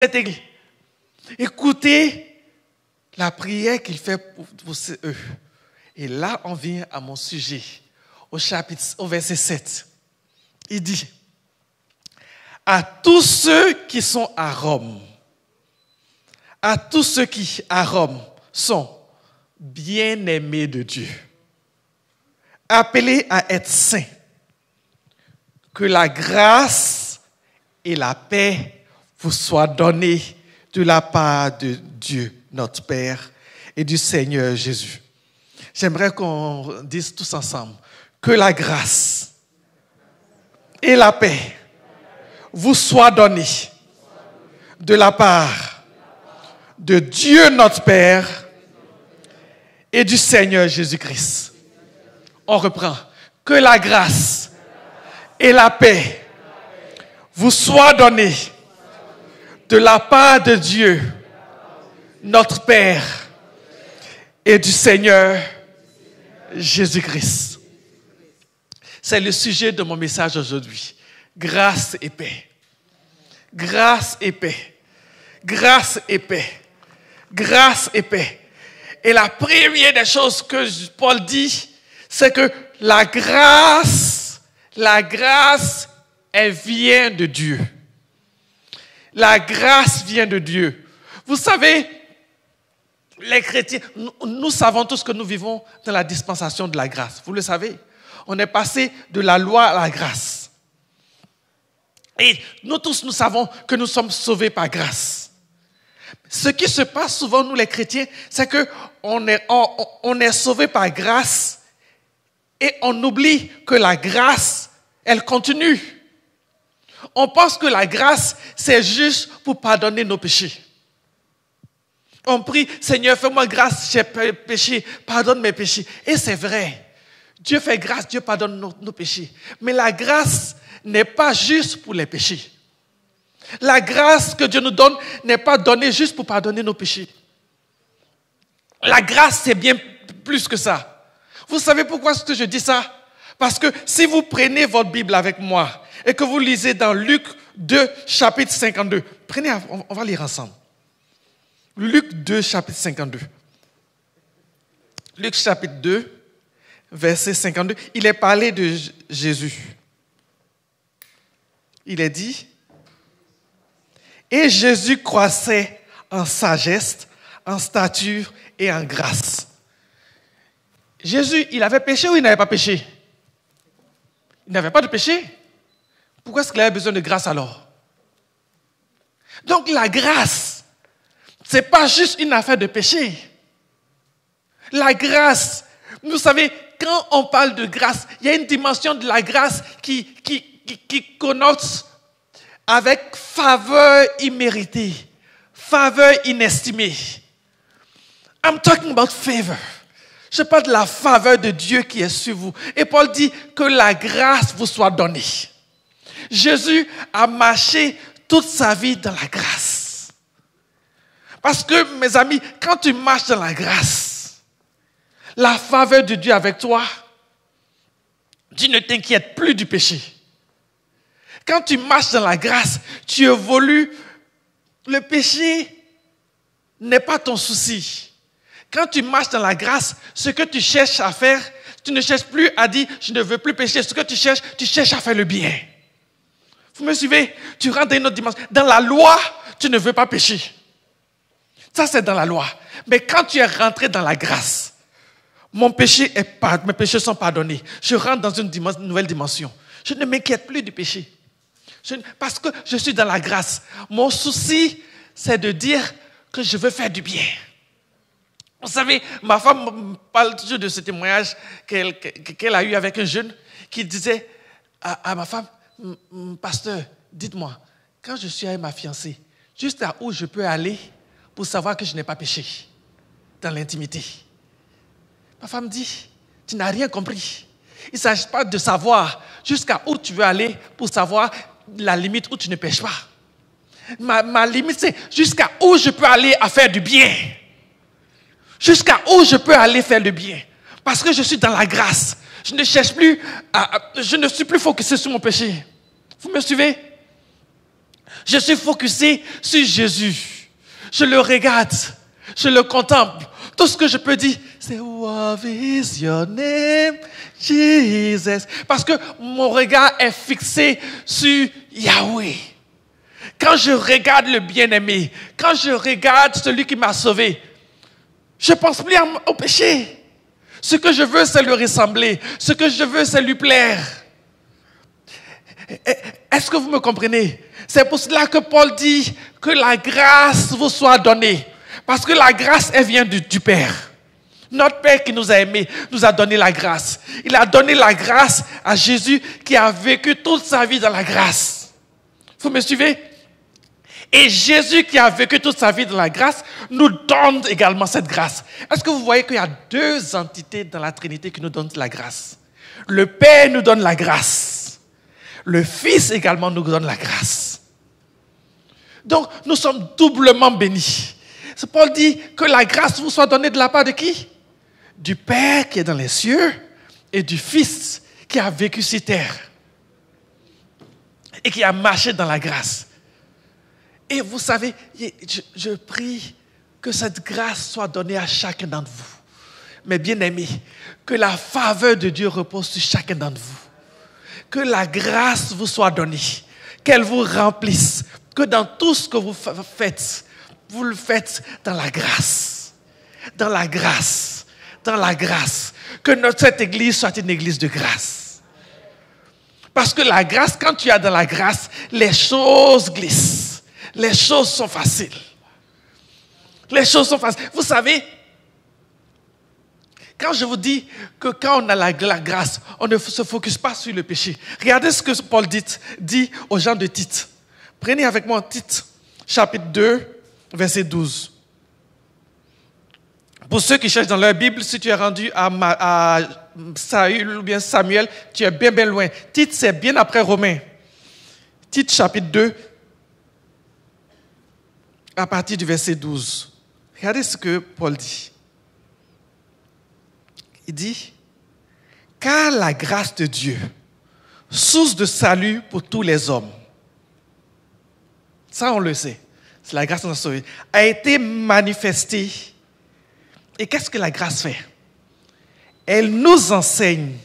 cette église. Écoutez la prière qu'il fait pour eux. Et là, on vient à mon sujet, au verset 7. Il dit, à tous ceux qui sont à Rome, à tous ceux qui, à Rome, sont bien-aimés de Dieu, appelés à être saints, que la grâce et la paix vous soient données de la part de Dieu, notre Père, et du Seigneur Jésus. J'aimerais qu'on dise tous ensemble que la grâce et la paix vous soient données de la part de Dieu, notre Père, et du Seigneur Jésus-Christ. On reprend. Que la grâce et la paix vous soient données de la part de Dieu, notre Père, et du Seigneur Jésus-Christ. C'est le sujet de mon message aujourd'hui. Grâce et paix. Grâce et paix. Grâce et paix. Grâce et paix. Et la première des choses que Paul dit, c'est que la grâce, elle vient de Dieu. La grâce vient de Dieu. Vous savez, les chrétiens, nous savons tous que nous vivons dans la dispensation de la grâce. Vous le savez. On est passé de la loi à la grâce. Et nous tous, nous savons que nous sommes sauvés par grâce. Ce qui se passe souvent, nous les chrétiens, c'est qu'on est sauvés par grâce et on oublie que la grâce, elle continue. On pense que la grâce, c'est juste pour pardonner nos péchés. On prie, Seigneur, fais-moi grâce, j'ai péché, pardonne mes péchés. Et c'est vrai. Dieu fait grâce, Dieu pardonne nos péchés. Mais la grâce n'est pas juste pour les péchés. La grâce que Dieu nous donne n'est pas donnée juste pour pardonner nos péchés. La grâce, c'est bien plus que ça. Vous savez pourquoi est-ce que je dis ça? Parce que si vous prenez votre Bible avec moi et que vous lisez dans Luc 2, chapitre 52, prenez, on va lire ensemble. Luc 2, chapitre 52. Luc chapitre 2, verset 52. Il est parlé de Jésus. Il est dit, et Jésus croissait en sagesse, en stature et en grâce. Jésus, il avait péché ou il n'avait pas péché? Il n'avait pas de péché. Pourquoi est-ce qu'il avait besoin de grâce alors? Donc la grâce, ce n'est pas juste une affaire de péché. La grâce, vous savez, quand on parle de grâce, il y a une dimension de la grâce qui connote avec faveur imméritée, faveur inestimée. I'm talking about favor. Je parle de la faveur de Dieu qui est sur vous. Et Paul dit que la grâce vous soit donnée. Jésus a marché toute sa vie dans la grâce. Parce que, mes amis, quand tu marches dans la grâce, la faveur de Dieu avec toi, tu ne t'inquiètes plus du péché. Quand tu marches dans la grâce, tu évolues. Le péché n'est pas ton souci. Quand tu marches dans la grâce, ce que tu cherches à faire, tu ne cherches plus à dire « je ne veux plus pécher ». Ce que tu cherches à faire le bien. Vous me suivez? Tu rentres dans une autre dimension. Dans la loi, tu ne veux pas pécher. Ça, c'est dans la loi. Mais quand tu es rentré dans la grâce, mes péchés sont pardonnés. Je rentre dans une nouvelle dimension. Je ne m'inquiète plus du péché. Parce que je suis dans la grâce. Mon souci, c'est de dire que je veux faire du bien. Vous savez, ma femme me parle toujours de ce témoignage qu'elle a eu avec un jeune qui disait à ma femme, « Pasteur, dites-moi, quand je suis avec ma fiancée, jusqu'à où je peux aller pour savoir que je n'ai pas péché dans l'intimité ?» Ma femme dit, « Tu n'as rien compris. Il ne s'agit pas de savoir jusqu'à où tu veux aller pour savoir la limite où tu ne pêches pas. Ma limite, c'est jusqu'à où je peux aller à faire du bien. Jusqu'à où je peux aller faire le bien. Parce que je suis dans la grâce. Je ne cherche plus, je ne suis plus focusé sur mon péché. Vous me suivez? Je suis focusé sur Jésus. Je le regarde, je le contemple. Tout ce que je peux dire, c'est What is your name, Jesus? Parce que mon regard est fixé sur Yahweh. Quand je regarde le bien-aimé, quand je regarde celui qui m'a sauvé, je ne pense plus au péché. Ce que je veux, c'est lui ressembler. Ce que je veux, c'est lui plaire. Est-ce que vous me comprenez? C'est pour cela que Paul dit que la grâce vous soit donnée. Parce que la grâce, elle vient du Père. Notre Père qui nous a aimés, nous a donné la grâce. Il a donné la grâce à Jésus qui a vécu toute sa vie dans la grâce. Vous me suivez? Et Jésus qui a vécu toute sa vie dans la grâce nous donne également cette grâce. Est-ce que vous voyez qu'il y a deux entités dans la Trinité qui nous donnent la grâce? Le Père nous donne la grâce. Le Fils également nous donne la grâce. Donc, nous sommes doublement bénis. Paul dit que la grâce vous soit donnée de la part de qui? Du Père qui est dans les cieux et du Fils qui a vécu sur terre et qui a marché dans la grâce. Et vous savez, je prie que cette grâce soit donnée à chacun d'entre vous. Mes bien-aimés, que la faveur de Dieu repose sur chacun d'entre vous. Que la grâce vous soit donnée, qu'elle vous remplisse, que dans tout ce que vous faites, vous le faites dans la grâce. Dans la grâce. Dans la grâce. Que cette église soit une église de grâce. Parce que la grâce, quand tu es dans la grâce, les choses glissent. Les choses sont faciles. Les choses sont faciles. Vous savez, quand je vous dis que quand on a la grâce, on ne se focus pas sur le péché. Regardez ce que Paul dit aux gens de Tite. Prenez avec moi Tite, chapitre 2, verset 12. Pour ceux qui cherchent dans leur Bible, si tu es rendu à Saül ou bien Samuel, tu es bien loin. Tite, c'est bien après Romains. Tite, chapitre 2, à partir du verset 12. Regardez ce que Paul dit. Il dit, « Car la grâce de Dieu, source de salut pour tous les hommes, ça on le sait, c'est la grâce de notre Sauveur, a été manifestée. » Et qu'est-ce que la grâce fait? Elle nous enseigne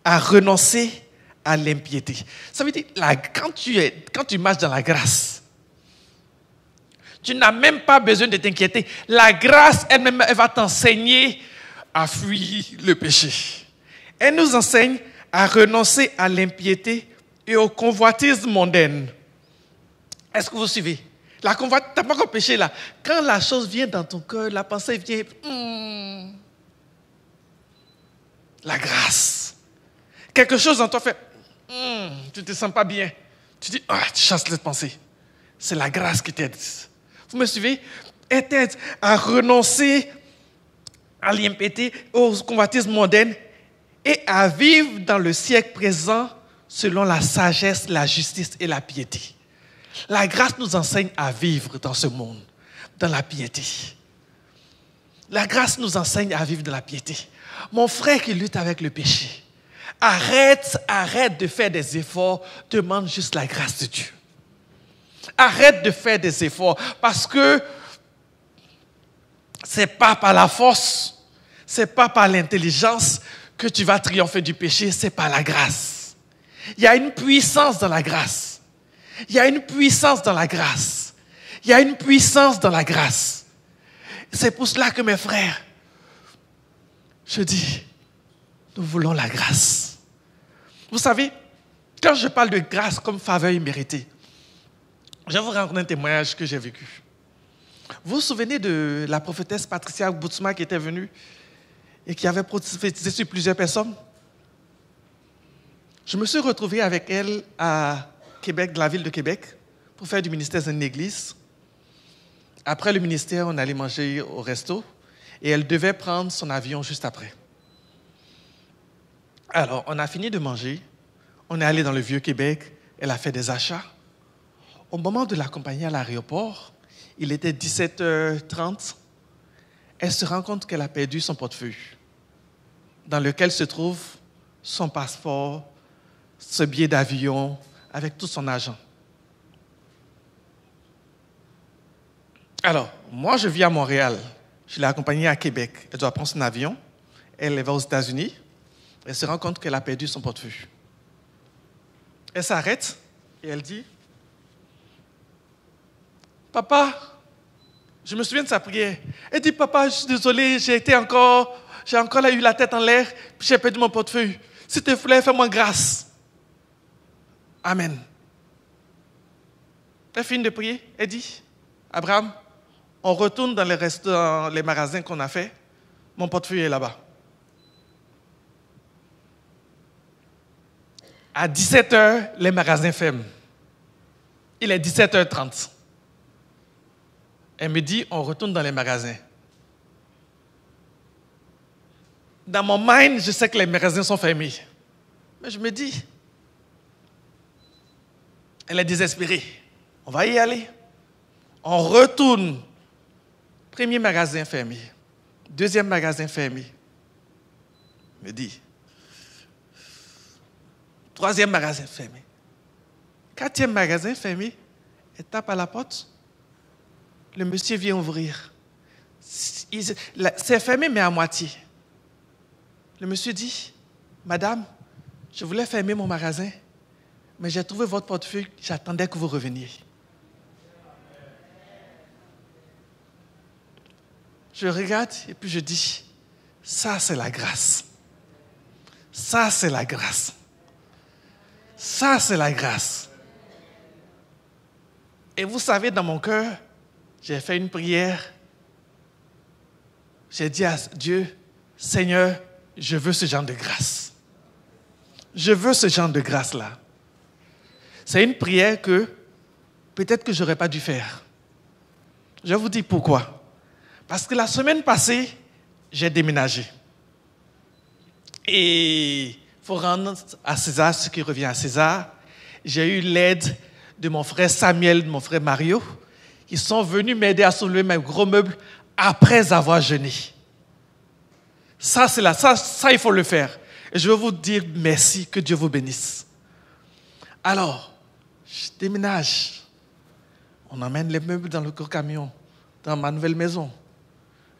à renoncer à l'impiété. Ça veut dire, quand tu marches dans la grâce, tu n'as même pas besoin de t'inquiéter. La grâce elle-même, elle va t'enseigner à fuir le péché. Elle nous enseigne à renoncer à l'impiété et aux convoitises mondaines. Est-ce que vous suivez? La convoitise, tu n'as pas encore péché là. Quand la chose vient dans ton cœur, la pensée vient. La grâce. Quelque chose dans toi fait. Tu ne te sens pas bien. Tu dis, tu chasses cette pensée. C'est la grâce qui t'aide. Vous me suivez? Elle t'aide à renoncer à l'impiété, aux convoitises mondaines et à vivre dans le siècle présent selon la sagesse, la justice et la piété. La grâce nous enseigne à vivre dans ce monde, dans la piété. La grâce nous enseigne à vivre dans la piété. Mon frère qui lutte avec le péché, arrête de faire des efforts, demande juste la grâce de Dieu. Arrête de faire des efforts parce que ce n'est pas par la force, ce n'est pas par l'intelligence que tu vas triompher du péché, c'est par la grâce. Il y a une puissance dans la grâce. Il y a une puissance dans la grâce. Il y a une puissance dans la grâce. C'est pour cela que mes frères, je dis, nous voulons la grâce. Vous savez, quand je parle de grâce comme faveur imméritée, je vais vous raconter un témoignage que j'ai vécu. Vous vous souvenez de la prophétesse Patricia Boutsma qui était venue et qui avait prophétisé sur plusieurs personnes? Je me suis retrouvé avec elle à Québec, de la ville de Québec, pour faire du ministère dans une église. Après le ministère, on allait manger au resto et elle devait prendre son avion juste après. Alors, on a fini de manger, on est allé dans le Vieux-Québec, elle a fait des achats. Au moment de l'accompagner à l'aéroport, il était 17h30, elle se rend compte qu'elle a perdu son portefeuille, dans lequel se trouve son passeport, ce billet d'avion, avec tout son argent. Alors, moi, je vis à Montréal. Je l'ai accompagnée à Québec. Elle doit prendre son avion. Elle va aux États-Unis. Elle se rend compte qu'elle a perdu son portefeuille. Elle s'arrête et elle dit, « Papa, je me souviens de sa prière. Elle dit, « Papa, je suis désolée, j'ai encore eu la tête en l'air, puis j'ai perdu mon portefeuille. S'il te plaît, fais-moi grâce. » Amen. Elle finit de prier. Elle dit, « Abraham, on retourne dans les magasins qu'on a fait. Mon portefeuille est là-bas. » À 17h, les magasins ferment. Il est 17h30. Elle me dit, on retourne dans les magasins. Dans mon mind, je sais que les magasins sont fermés. Mais je me dis, elle est désespérée. On va y aller. On retourne. Premier magasin fermé. Deuxième magasin fermé. Me dit. Troisième magasin fermé. Quatrième magasin fermé. Elle tape à la porte. Le monsieur vient ouvrir. C'est fermé, mais à moitié. Le monsieur dit, « Madame, je voulais fermer mon magasin, mais j'ai trouvé votre portefeuille, j'attendais que vous reveniez. » Je regarde et puis je dis, « Ça, c'est la grâce. Ça, c'est la grâce. Ça, c'est la grâce. » Et vous savez, dans mon cœur, j'ai fait une prière. J'ai dit à Dieu, « Seigneur, je veux ce genre de grâce. Je veux ce genre de grâce-là. » C'est une prière que peut-être que je n'aurais pas dû faire. Je vous dis pourquoi. Parce que la semaine passée, j'ai déménagé. Et il faut rendre à César ce qui revient à César. J'ai eu l'aide de mon frère Samuel, de mon frère Mario. Ils sont venus m'aider à soulever mes gros meubles après avoir jeûné. Ça, il faut le faire. Et je veux vous dire merci, que Dieu vous bénisse. Alors, je déménage. On emmène les meubles dans le gros camion, dans ma nouvelle maison.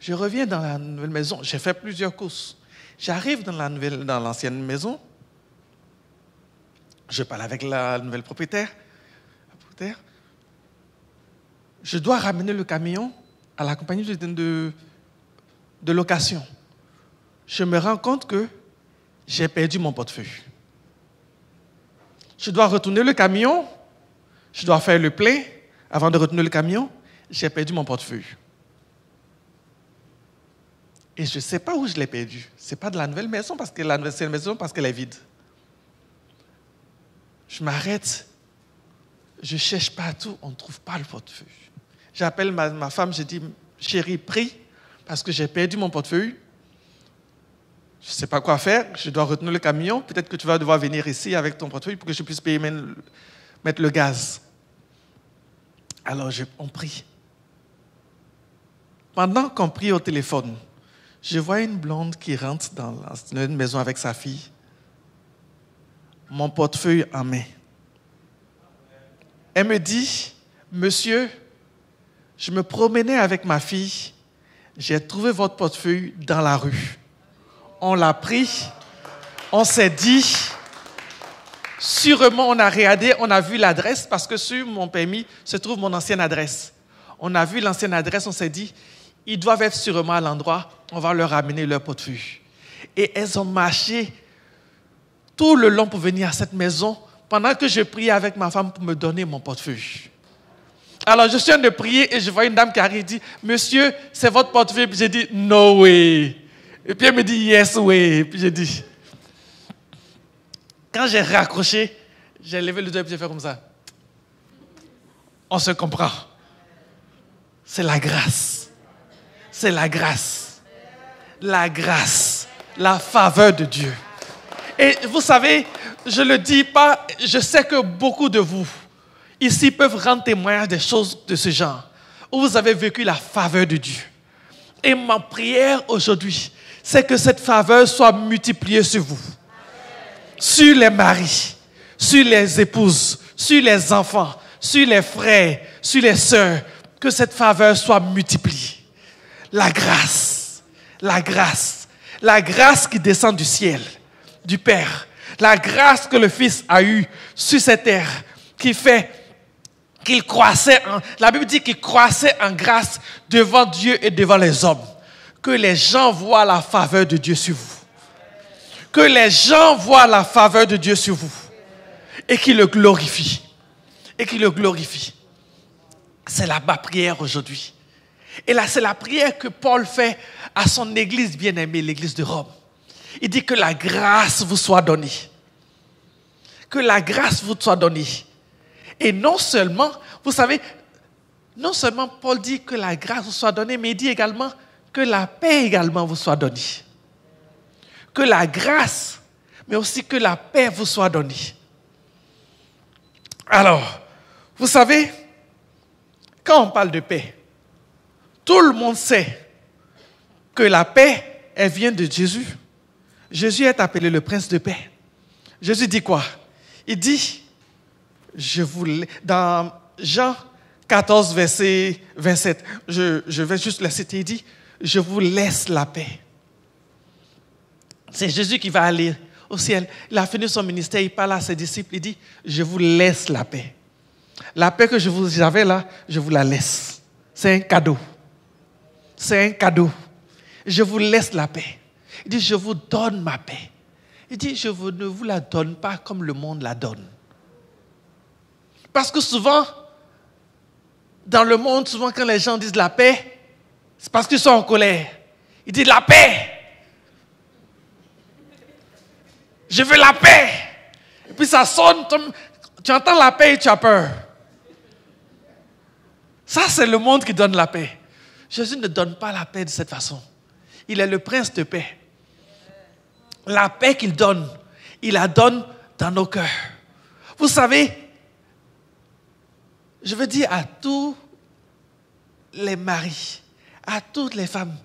Je reviens dans la nouvelle maison. J'ai fait plusieurs courses. J'arrive dans l'ancienne maison. Je parle avec la nouvelle propriétaire. Je dois ramener le camion à la compagnie de location. Je me rends compte que j'ai perdu mon portefeuille. Je dois retourner le camion. Je dois faire le plein avant de retourner le camion. J'ai perdu mon portefeuille. Et je ne sais pas où je l'ai perdu. Ce n'est pas de la nouvelle maison, parce qu'elle est vide. Je m'arrête. Je cherche partout. On ne trouve pas le portefeuille. J'appelle ma femme. Je dis, chérie, prie, parce que j'ai perdu mon portefeuille. Je ne sais pas quoi faire. Je dois retenir le camion. Peut-être que tu vas devoir venir ici avec ton portefeuille pour que je puisse payer mettre le gaz. Alors, on prie. Pendant qu'on prie au téléphone, je vois une blonde qui rentre dans une maison avec sa fille. Mon portefeuille en main. Elle me dit, « Monsieur, je me promenais avec ma fille. J'ai trouvé votre portefeuille dans la rue. » On l'a pris. On s'est dit, sûrement on a regardé, on a vu l'adresse, parce que sur mon permis se trouve mon ancienne adresse. On a vu l'ancienne adresse, on s'est dit, ils doivent être sûrement à l'endroit, on va leur amener leur portefeuille. Et elles ont marché tout le long pour venir à cette maison, pendant que je priais avec ma femme pour me donner mon portefeuille. Alors je suis en train de prier et je vois une dame qui arrive et dit, « Monsieur, c'est votre portefeuille ?» Puis j'ai dit, « No way !» Et puis elle me dit, « Yes way !» Et puis j'ai dit, quand j'ai raccroché, j'ai levé le doigt et puis j'ai fait comme ça. On se comprend. C'est la grâce. C'est la grâce. La grâce. La faveur de Dieu. Et vous savez, je ne le dis pas, je sais que beaucoup de vous, ici, peuvent rendre témoignage des choses de ce genre, où vous avez vécu la faveur de Dieu. Et ma prière aujourd'hui, c'est que cette faveur soit multipliée sur vous. Sur les maris, sur les épouses, sur les enfants, sur les frères, sur les sœurs, que cette faveur soit multipliée. La grâce, la grâce, la grâce qui descend du ciel, du Père. La grâce que le Fils a eue sur cette terre, qui fait qu'il croissait, la Bible dit qu'il croissait en grâce devant Dieu et devant les hommes. Que les gens voient la faveur de Dieu sur vous. Que les gens voient la faveur de Dieu sur vous. Et qu'ils le glorifient. Et qu'ils le glorifient. C'est ma prière aujourd'hui. Et là, c'est la prière que Paul fait à son église bien-aimée, l'église de Rome. Il dit que la grâce vous soit donnée. Que la grâce vous soit donnée. Et non seulement, vous savez, non seulement Paul dit que la grâce vous soit donnée, mais il dit également que la paix également vous soit donnée. Que la grâce, mais aussi que la paix vous soit donnée. Alors, vous savez, quand on parle de paix, tout le monde sait que la paix, elle vient de Jésus. Jésus est appelé le prince de paix. Jésus dit quoi? Il dit, dans Jean 14, verset 27, je vais juste le citer, il dit, je vous laisse la paix. C'est Jésus qui va aller au ciel. Il a fini son ministère, il parle à ses disciples, il dit, je vous laisse la paix. La paix que je vous avais là, je vous la laisse. C'est un cadeau. C'est un cadeau. Je vous laisse la paix. Il dit, je vous donne ma paix. Il dit, je ne vous la donne pas comme le monde la donne. Parce que souvent, dans le monde, souvent quand les gens disent la paix, c'est parce qu'ils sont en colère. Ils disent la paix. Je veux la paix. Et puis ça sonne, tu entends la paix et tu as peur. Ça, c'est le monde qui donne la paix. Jésus ne donne pas la paix de cette façon. Il est le prince de paix. La paix qu'il donne, il la donne dans nos cœurs. Vous savez, je veux dire à tous les maris, à toutes les femmes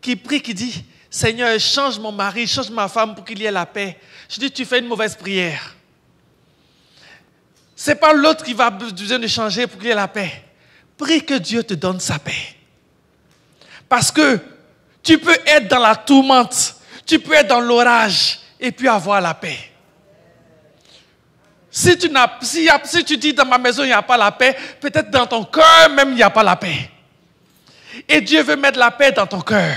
qui prient, qui disent, Seigneur, change mon mari, change ma femme pour qu'il y ait la paix. Je dis, tu fais une mauvaise prière. Ce n'est pas l'autre qui va besoin de changer pour qu'il y ait la paix. Prie que Dieu te donne sa paix. Parce que tu peux être dans la tourmente, tu peux être dans l'orage et puis avoir la paix. Si tu dis dans ma maison il n'y a pas la paix, peut-être dans ton cœur même il n'y a pas la paix. Et Dieu veut mettre la paix dans ton cœur.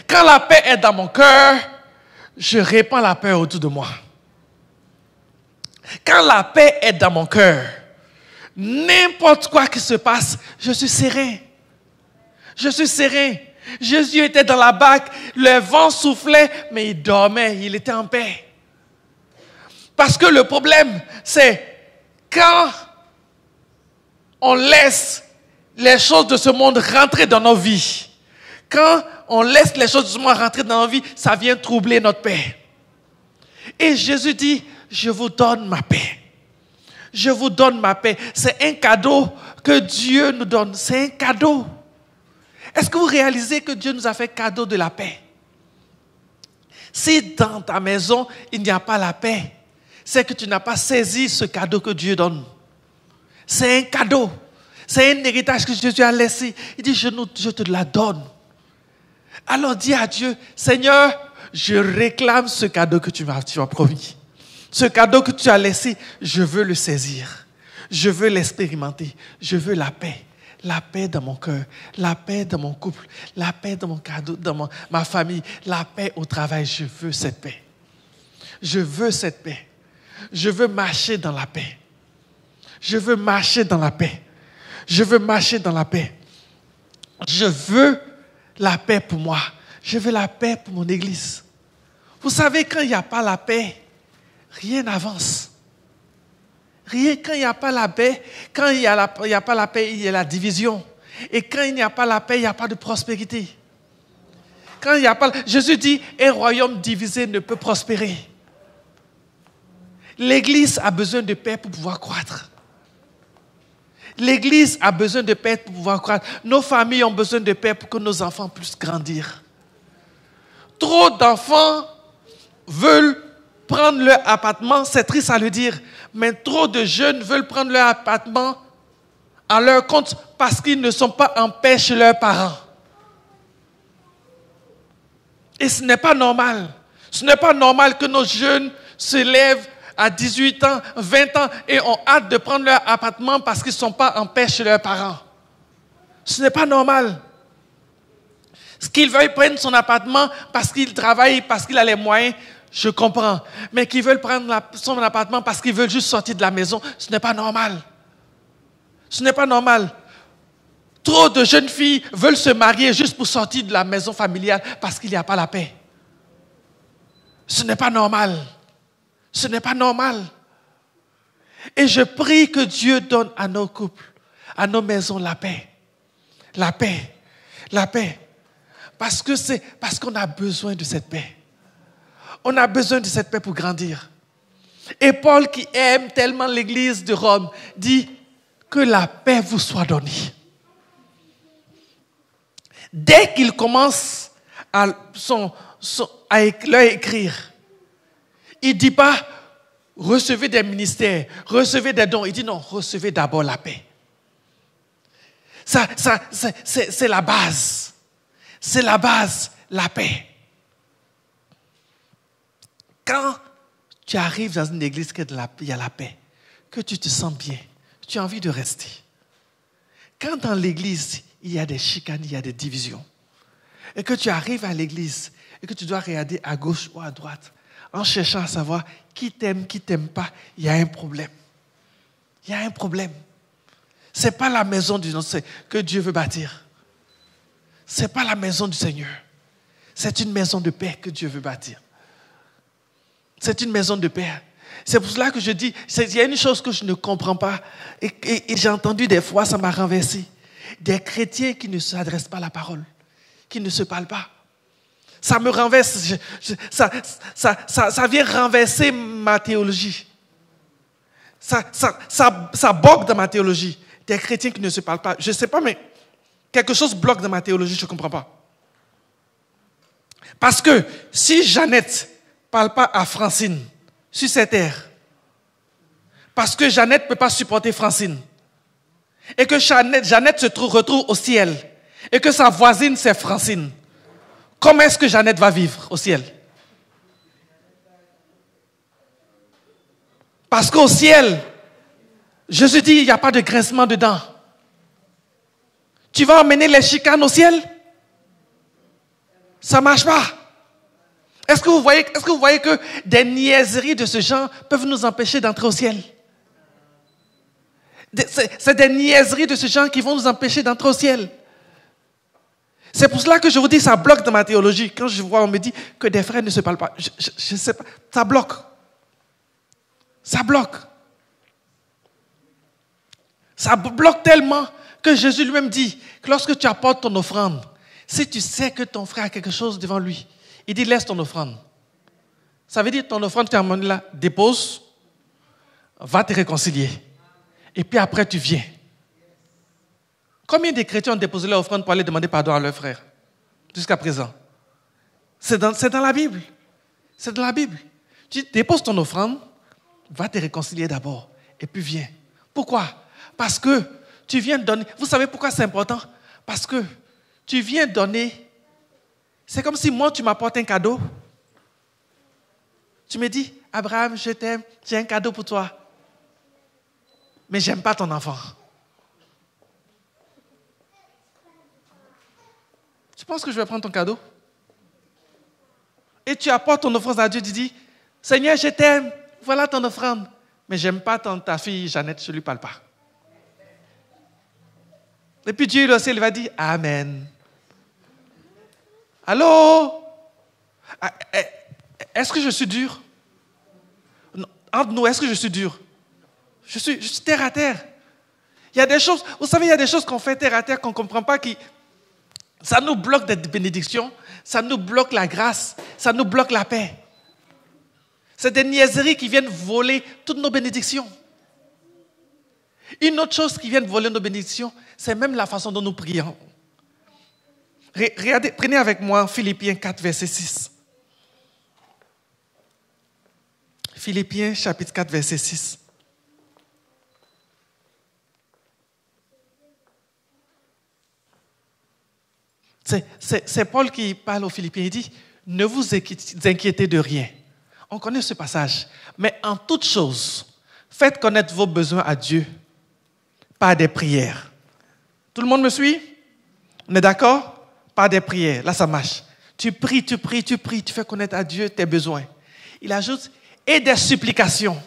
Quand la paix est dans mon cœur, je répands la paix autour de moi. Quand la paix est dans mon cœur, n'importe quoi qui se passe, je suis serein. Je suis serein. Jésus était dans la barque, le vent soufflait, mais il dormait, il était en paix. Parce que le problème, c'est quand on laisse les choses de ce monde rentrer dans nos vies, quand on laisse les choses de ce monde rentrer dans nos vies, ça vient troubler notre paix. Et Jésus dit, je vous donne ma paix. Je vous donne ma paix. C'est un cadeau que Dieu nous donne. C'est un cadeau. Est-ce que vous réalisez que Dieu nous a fait cadeau de la paix? Si dans ta maison, il n'y a pas la paix, c'est que tu n'as pas saisi ce cadeau que Dieu donne. C'est un cadeau. C'est un héritage que Jésus a laissé. Il dit, je te la donne. Alors dis à Dieu, Seigneur, je réclame ce cadeau que tu m'as promis. Ce cadeau que tu as laissé, je veux le saisir. Je veux l'expérimenter. Je veux la paix. La paix dans mon cœur, la paix dans mon couple, la paix dans mon cadeau, dans ma famille, la paix au travail. Je veux cette paix. Je veux cette paix. Je veux marcher dans la paix. Je veux marcher dans la paix. Je veux marcher dans la paix. Je veux la paix pour moi. Je veux la paix pour mon église. Vous savez, quand il n'y a pas la paix, rien n'avance. Rien, quand il n'y a pas la paix, quand il n'y a pas la paix, il y a la division. Et quand il n'y a pas la paix, il n'y a pas de prospérité. Quand il n'y a pas, Jésus dit, un royaume divisé ne peut prospérer. L'Église a besoin de paix pour pouvoir croître. L'Église a besoin de paix pour pouvoir croître. Nos familles ont besoin de paix pour que nos enfants puissent grandir. Trop d'enfants veulent prendre leur appartement, c'est triste à le dire, mais trop de jeunes veulent prendre leur appartement à leur compte parce qu'ils ne sont pas en paix chez leurs parents. Et ce n'est pas normal. Ce n'est pas normal que nos jeunes se lèvent à 18 ans, 20 ans et ont hâte de prendre leur appartement parce qu'ils ne sont pas en paix chez leurs parents. Ce n'est pas normal. Ce qu'ils veulent prendre son appartement parce qu'il travaille, parce qu'il a les moyens, je comprends. Mais qu'ils veulent prendre son appartement parce qu'ils veulent juste sortir de la maison, ce n'est pas normal. Ce n'est pas normal. Trop de jeunes filles veulent se marier juste pour sortir de la maison familiale parce qu'il n'y a pas la paix. Ce n'est pas normal. Ce n'est pas normal. Et je prie que Dieu donne à nos couples, à nos maisons la paix. La paix. La paix. Parce qu'on a besoin de cette paix. On a besoin de cette paix pour grandir. Et Paul, qui aime tellement l'église de Rome, dit que la paix vous soit donnée. Dès qu'il commence à leur écrire, il ne dit pas recevez des ministères, recevez des dons. Il dit non, recevez d'abord la paix. C'est la base. C'est la base, la paix. Quand tu arrives dans une église où il y a la paix, que tu te sens bien, tu as envie de rester. Quand dans l'église, il y a des chicanes, il y a des divisions, et que tu arrives à l'église, et que tu dois regarder à gauche ou à droite, en cherchant à savoir qui t'aime pas, il y a un problème. Il y a un problème. Ce n'est pas la maison que Dieu veut bâtir. Ce n'est pas la maison du Seigneur. C'est une maison de paix que Dieu veut bâtir. C'est une maison de paix. C'est pour cela que je dis, il y a une chose que je ne comprends pas, et j'ai entendu des fois, ça m'a renversé. Des chrétiens qui ne s'adressent pas à la parole, qui ne se parlent pas. Ça me renverse, ça vient renverser ma théologie. Ça bloque dans ma théologie. Des chrétiens qui ne se parlent pas. Je ne sais pas, mais quelque chose bloque dans ma théologie, je ne comprends pas. Parce que si Jeannette ne parle pas à Francine sur cette terre, parce que Jeannette ne peut pas supporter Francine, et que Jeannette se retrouve au ciel, et que sa voisine c'est Francine, comment est-ce que Jeannette va vivre au ciel? Parce qu'au ciel, Jésus dit, il n'y a pas de grincement dedans. Tu vas emmener les chicanes au ciel? Ça ne marche pas. Est-ce que vous voyez que des niaiseries de ce genre peuvent nous empêcher d'entrer au ciel? C'est des niaiseries de ce genre qui vont nous empêcher d'entrer au ciel. C'est pour cela que je vous dis, ça bloque dans ma théologie. Quand je vois, on me dit que des frères ne se parlent pas. Je ne sais pas, ça bloque. Ça bloque. Ça bloque tellement que Jésus lui-même dit que lorsque tu apportes ton offrande, si tu sais que ton frère a quelque chose devant lui, il dit laisse ton offrande. Ça veut dire ton offrande, tu as amené là, dépose, va te réconcilier. Et puis après, tu viens. Combien de chrétiens ont déposé leur offrande pour aller demander pardon à leurs frères jusqu'à présent? C'est dans la Bible. C'est dans la Bible. Tu déposes ton offrande, va te réconcilier d'abord, et puis viens. Pourquoi? Parce que tu viens donner. Vous savez pourquoi c'est important? Parce que tu viens donner. C'est comme si moi, tu m'apportes un cadeau. Tu me dis, Abraham, je t'aime, j'ai un cadeau pour toi. Mais je n'aime pas ton enfant. Tu penses que je vais prendre ton cadeau? Et tu apportes ton offrande à Dieu, tu dis, Seigneur, je t'aime, voilà ton offrande. Mais je n'aime pas ta fille Jeannette, je ne lui parle pas. Et puis Dieu aussi, il va dire, Amen. Allô? Est-ce que je suis dur? Entre nous, est-ce que je suis dur? Je suis terre à terre. Il y a des choses, vous savez, il y a des choses qu'on fait terre à terre qu'on ne comprend pas, ça nous bloque des bénédictions, ça nous bloque la grâce, ça nous bloque la paix. C'est des niaiseries qui viennent voler toutes nos bénédictions. Une autre chose qui vient voler nos bénédictions, c'est même la façon dont nous prions. Regardez, prenez avec moi Philippiens 4, verset 6. Philippiens chapitre 4, verset 6. C'est Paul qui parle aux Philippiens. Il dit, ne vous inquiétez de rien. On connaît ce passage. Mais en toute chose, faites connaître vos besoins à Dieu par des prières. Tout le monde me suit? On est d'accord? Par des prières. Là, ça marche. Tu pries, tu fais connaître à Dieu tes besoins. Il ajoute, et des supplications.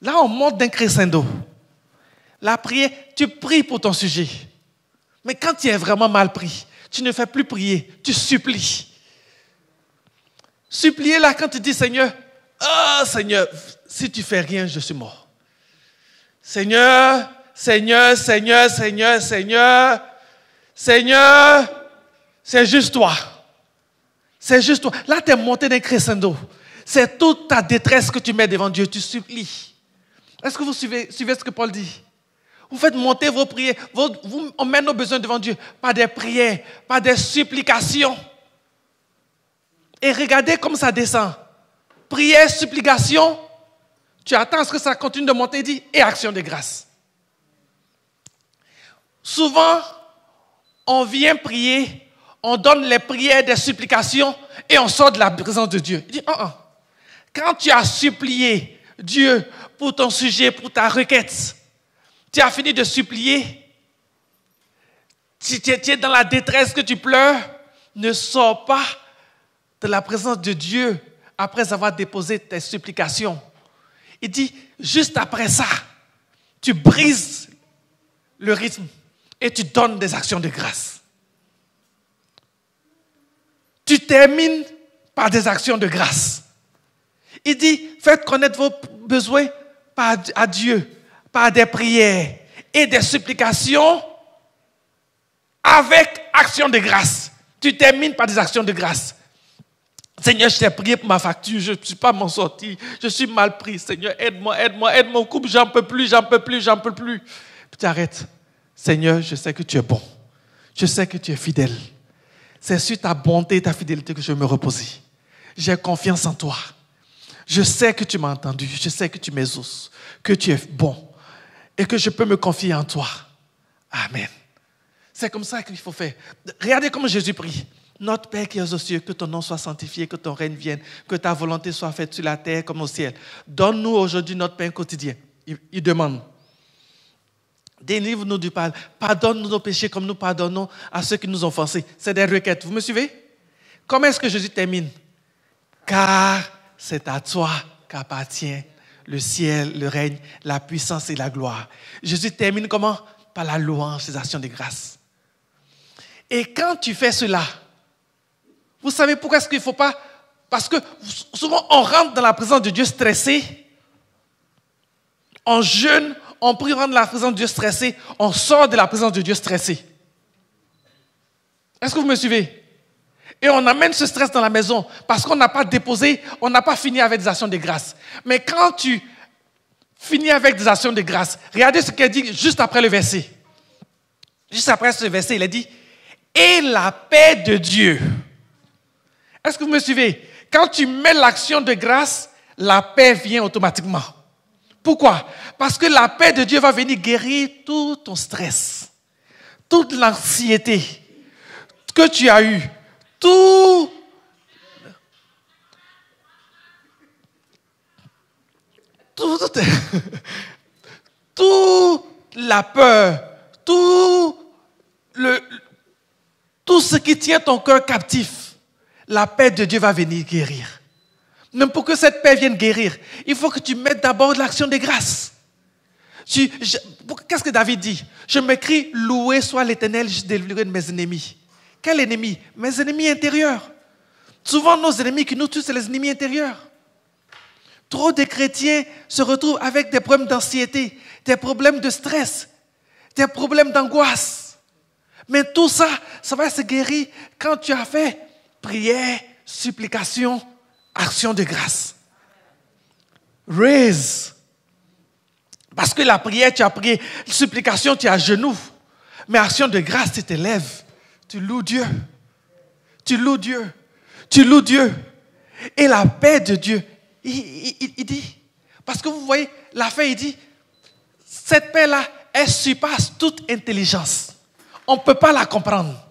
Là, on monte d'un crescendo. La prière, tu pries pour ton sujet. Mais quand tu es vraiment mal pris, tu ne fais plus prier, tu supplies. Supplier là, quand tu dis, Seigneur, Seigneur, si tu fais rien, je suis mort. Seigneur, Seigneur, c'est juste toi. C'est juste toi. Là, tu es monté d'un crescendo. C'est toute ta détresse que tu mets devant Dieu, tu supplies. Est-ce que vous suivez ce que Paul dit? Vous faites monter vos prières, on met nos besoins devant Dieu par des prières, par des supplications. Et regardez comme ça descend. Prière, supplication, tu attends à ce que ça continue de monter, dit, et action de grâce. Souvent, on vient prier, on donne les prières des supplications et on sort de la présence de Dieu. Il dit, quand tu as supplié Dieu pour ton sujet, pour ta requête, tu as fini de supplier, tu es dans la détresse que tu pleures, ne sors pas de la présence de Dieu après avoir déposé tes supplications. Il dit, juste après ça, tu brises le rythme et tu donnes des actions de grâce. Tu termines par des actions de grâce. Il dit, faites connaître vos besoins à Dieu par des prières et des supplications avec action de grâce. Tu termines par des actions de grâce. Seigneur, je t'ai prié pour ma facture, je ne suis pas m'en sorti, je suis mal pris. Seigneur, aide-moi au couple, j'en peux plus. Puis tu arrêtes. Seigneur, je sais que tu es bon. Je sais que tu es fidèle. C'est sur ta bonté et ta fidélité que je me repose. J'ai confiance en toi. Je sais que tu m'as entendu, je sais que tu m'exauces, que tu es bon et que je peux me confier en toi. Amen. C'est comme ça qu'il faut faire. Regardez comment Jésus prie. Notre Père qui es aux cieux, que ton nom soit sanctifié, que ton règne vienne, que ta volonté soit faite sur la terre comme au ciel. Donne-nous aujourd'hui notre pain quotidien. Il demande. Délivre-nous du mal. Pardonne-nous nos péchés comme nous pardonnons à ceux qui nous ont offensés. C'est des requêtes. Vous me suivez? Comment est-ce que Jésus termine? Car c'est à toi qu'appartient le ciel, le règne, la puissance et la gloire. Jésus termine comment? Par la louange, les actions de grâce. Et quand tu fais cela, vous savez pourquoi est-ce qu'il ne faut pas? Parce que souvent on rentre dans la présence de Dieu stressé, on jeûne, on prie, on rentre dans la présence de Dieu stressé, on sort de la présence de Dieu stressé. Est-ce que vous me suivez? Et on amène ce stress dans la maison parce qu'on n'a pas déposé, on n'a pas fini avec des actions de grâce. Mais quand tu finis avec des actions de grâce, regardez ce qu'il dit juste après le verset. Juste après ce verset, il a dit, et la paix de Dieu. Est-ce que vous me suivez? Quand tu mets l'action de grâce, la paix vient automatiquement. Pourquoi? Parce que la paix de Dieu va venir guérir tout ton stress, toute l'anxiété que tu as eue, toute la peur, tout ce qui tient ton cœur captif. La paix de Dieu va venir guérir. Mais pour que cette paix vienne guérir, il faut que tu mettes d'abord l'action de grâce. Qu'est-ce que David dit? Je m'écris, loué soit l'Éternel, je suis délivré de mes ennemis. Quels ennemis? Mes ennemis intérieurs. Souvent, nos ennemis qui nous tuent, c'est les ennemis intérieurs. Trop de chrétiens se retrouvent avec des problèmes d'anxiété, des problèmes de stress, des problèmes d'angoisse. Mais tout ça, ça va se guérir quand tu as fait prière, supplication, action de grâce. Raise. Parce que la prière, tu as prié. Supplication, tu es à genoux. Mais action de grâce, tu te lèves. Tu loues Dieu. Tu loues Dieu. Tu loues Dieu. Et la paix de Dieu, il dit, parce que vous voyez, la paix, il dit, cette paix-là, elle surpasse toute intelligence. On ne peut pas la comprendre.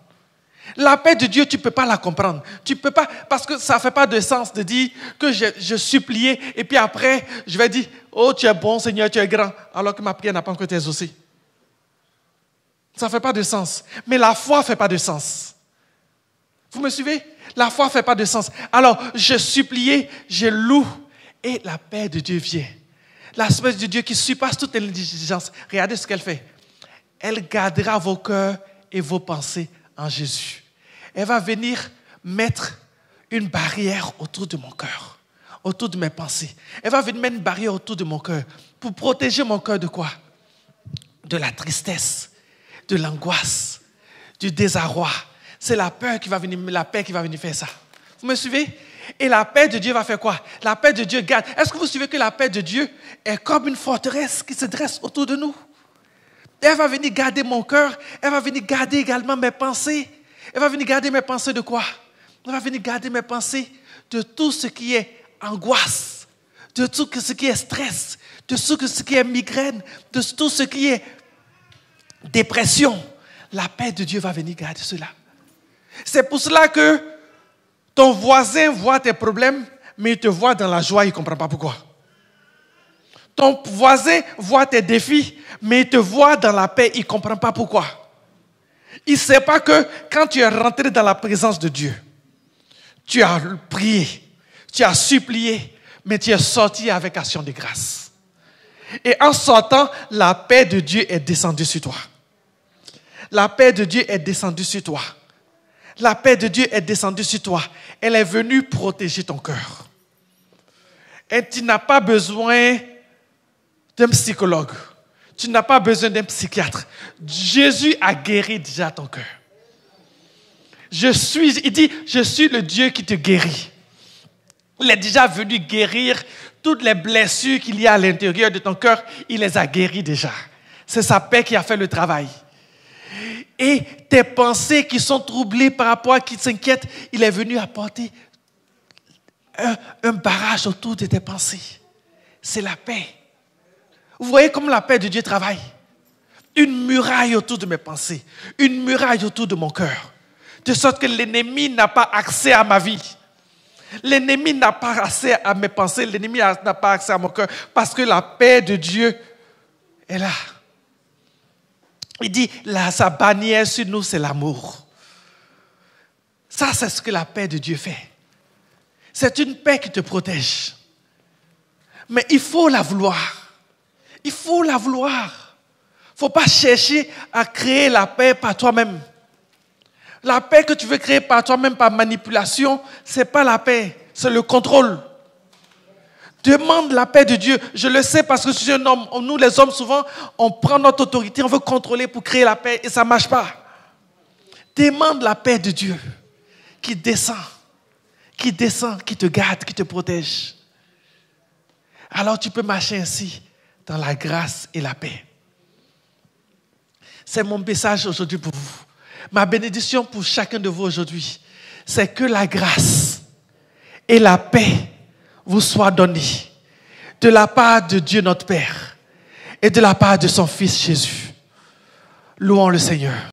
La paix de Dieu, tu ne peux pas la comprendre. Tu peux pas, parce que ça ne fait pas de sens de dire que je suppliais et puis après, je vais dire, oh, tu es bon Seigneur, tu es grand, alors que ma prière n'a pas encore été exaucée. Ça ne fait pas de sens. Mais la foi ne fait pas de sens. Vous me suivez? La foi ne fait pas de sens. Alors, je suppliais, je loue et la paix de Dieu vient. La paix de Dieu qui surpasse toute intelligence. Regardez ce qu'elle fait. Elle gardera vos cœurs et vos pensées en Jésus. Elle va venir mettre une barrière autour de mon cœur, autour de mes pensées. Elle va venir mettre une barrière autour de mon cœur pour protéger mon cœur de quoi? De la tristesse, de l'angoisse, du désarroi. C'est la paix qui va venir faire ça. Vous me suivez? Et la paix de Dieu va faire quoi? La paix de Dieu garde. Est-ce que vous suivez que la paix de Dieu est comme une forteresse qui se dresse autour de nous? Elle va venir garder mon cœur. Elle va venir garder également mes pensées. Elle va venir garder mes pensées de quoi? Elle va venir garder mes pensées de tout ce qui est angoisse, de tout ce qui est stress, de tout ce qui est migraine, de tout ce qui est dépression. La paix de Dieu va venir garder cela. C'est pour cela que ton voisin voit tes problèmes, mais il te voit dans la joie, il ne comprend pas pourquoi. Ton voisin voit tes défis, mais il te voit dans la paix, il ne comprend pas pourquoi. Il ne sait pas que quand tu es rentré dans la présence de Dieu, tu as prié, tu as supplié, mais tu es sorti avec action de grâce. Et en sortant, la paix de Dieu est descendue sur toi. La paix de Dieu est descendue sur toi. La paix de Dieu est descendue sur toi. Elle est venue protéger ton cœur. Et tu n'as pas besoin d'un psychologue. Tu n'as pas besoin d'un psychiatre. Jésus a guéri déjà ton cœur. Il dit, je suis le Dieu qui te guérit. Il est déjà venu guérir toutes les blessures qu'il y a à l'intérieur de ton cœur. Il les a guéries déjà. C'est sa paix qui a fait le travail. Et tes pensées qui sont troublées par rapport à qui s'inquiètent, il est venu apporter un barrage autour de tes pensées. C'est la paix. Vous voyez comment la paix de Dieu travaille? Une muraille autour de mes pensées, une muraille autour de mon cœur, de sorte que l'ennemi n'a pas accès à ma vie. L'ennemi n'a pas accès à mes pensées, l'ennemi n'a pas accès à mon cœur, parce que la paix de Dieu est là. Il dit, sa bannière sur nous, c'est l'amour. Ça, c'est ce que la paix de Dieu fait. C'est une paix qui te protège. Mais il faut la vouloir. Il faut la vouloir. Il ne faut pas chercher à créer la paix par toi-même. La paix que tu veux créer par toi-même, par manipulation, ce n'est pas la paix, c'est le contrôle. Demande la paix de Dieu. Je le sais parce que je suis un homme. Nous, les hommes, souvent, on prend notre autorité, on veut contrôler pour créer la paix et ça ne marche pas. Demande la paix de Dieu qui descend, qui te garde, qui te protège. Alors tu peux marcher ainsi dans la grâce et la paix. C'est mon message aujourd'hui pour vous. Ma bénédiction pour chacun de vous aujourd'hui, c'est que la grâce et la paix vous soient données de la part de Dieu notre Père et de la part de son Fils Jésus. Louons le Seigneur.